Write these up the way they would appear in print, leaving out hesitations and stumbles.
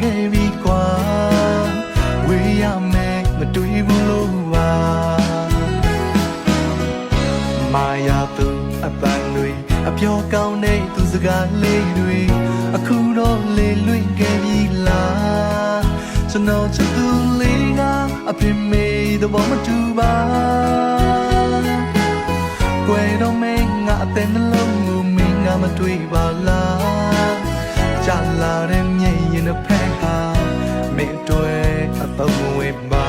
ခဲ့ပြီကွာဝေးရမယ်မတွေ့ဘူးလို့ပါမာယာသူအပန်းတွေအပြောကောင်းတဲ့သူစကားလေးတွေအခုတော့လေလွင့်ခဲ့ပြီလားကျွန်တော်ချစ်သူလေးကအပြစ်မေးသဘောမတူပါကွယ်တော့မင်းငါအသက်နှလုံးကိုမင်းငါမတွေ့ပါလားကြာလာတဲ့မျက်ရည်နဲ့ဖက်ဟာမင်းတွေ့အတော့မဝင်ပါ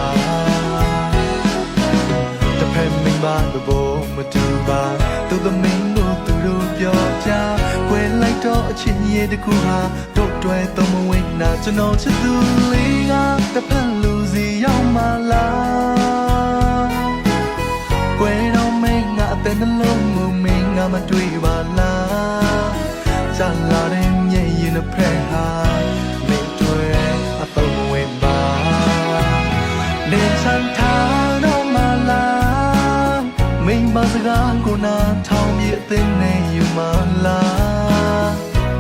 တစ်ဖက်မင်းပါသဘောမတူပါသူသမီးတို့သူတို့ပြောကြကွယ်လိုက်တော့အချင်းရဲ့တကူဟာတို့တွေ့တော့မဝင်နာကျွန်တော်ချစ်သူလေးကတစ်ဖက်လူစီရောက်မှလားကွယ်တော့မင်းငါအသက်နှလုံးကိုမင်းငါမတွေ့ပါလားကြာလာတဲ့မျက်ရည်နဲ့ဖက်ဟာမင်းတွေ့အတော့မဝင်ပါနေချမ်းထားတော့မှလားမင်းပါစကားကိုနားထောင်ပြီးအသိနဲ့ယူမလား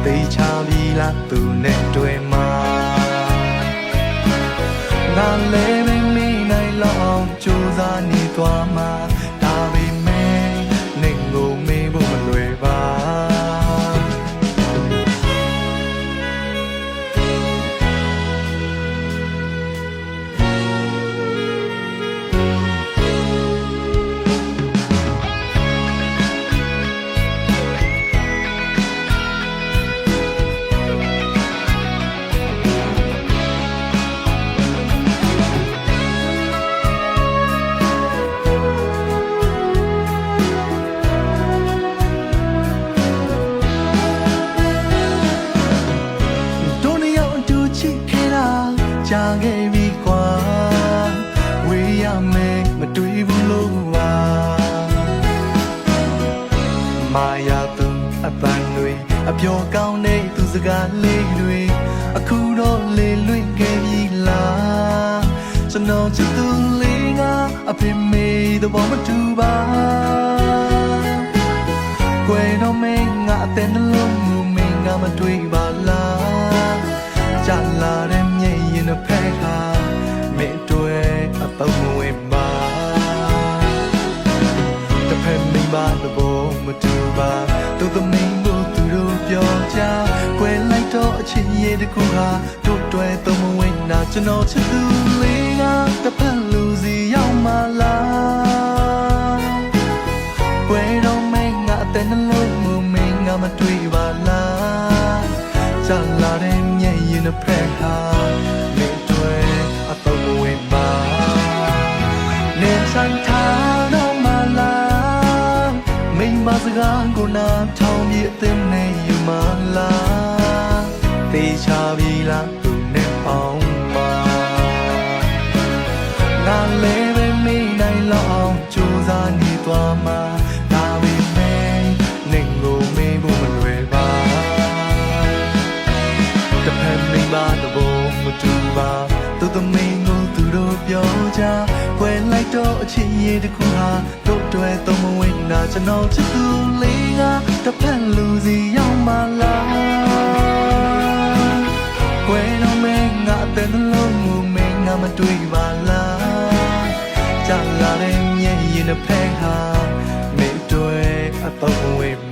သိချပြီလားသူနဲ့တွေ့မှာငါလည်းမနိုင်လောက်ကြိုးစားနေသွားမှာဒါပေမဲ့နေကိုမေးဖို့မလွယ်ပါကြာခဲ့ပြီကွာဝေးရမယ်မတွေ့ဘူးလို့ပါမာယာသူအပန်းတွေအပြောကောင်းတဲ့သူစကားလေးတွေအခုတော့လေလွင့်ခဲ့ပြီလားကျွန်တော်ချစ်သူလေးကအပြစ်မေးသဘောမတူပါကွယ်တော့မင်းငါအသက်နှလုံးကိုမင်းငါမတွေ့ပါလားကြာလာတဲ့မျက်ရည်နဲ့ဖက်ဟာမင်းတွေ့အတော့မဝင်ပါတစ်ဖက်မိမသဘောမတူပါသူသမီးတို့သူတို့ပြောကြကွယ်လိုက်တော့အချင်းရဲ့တကူဟာတို့တွေ့တော့မဝင်တာကျွန်တော်ချစ်သူလေးကတစ်ဖက်လူစီရောက်မှလားကွယ်တော့မင်းငါအသက်နှလုံးကိုမင်းငါမတွေ့ပါလားကြာလာတဲ့မျက်ရည်နဲ့ဖက်ဟာမင်းတွေ့အတော့မဝင်ပါနေချမ်းထားတော့မှလားမင်းမစကားကိုနားထောင်ပြီးအသိနဲ့ယူမလားသိချပြီလားသူနဲ့ပေါင်းပါငါလည်းပဲမင်းနိုင်လောက်ကြိုးစားနေသွားမှာဒါပေမဲ့နေကိုမေးဖို့မလွယ်ပါတစ်ဖက်မိမသဘောမတူပါသူသမီးကိုသူတို့ပြောကြကွယ်လိုက်တော့အချင်းရဲ့တခုဟာတို့တွေ့တော့မဝင်တာကျွန်တော်ချစ်သူလေးကတစ်ဖက်လူစီရောက်မှလားကွယ်တော့မင်းငါအသက်နှလုံးကိုမင်းငါမတွေ့ပါလားကြာလာတဲ့မျက်ရည်နဲ့ဖက်ဟာမင်းတွေ့အတော့မဝင်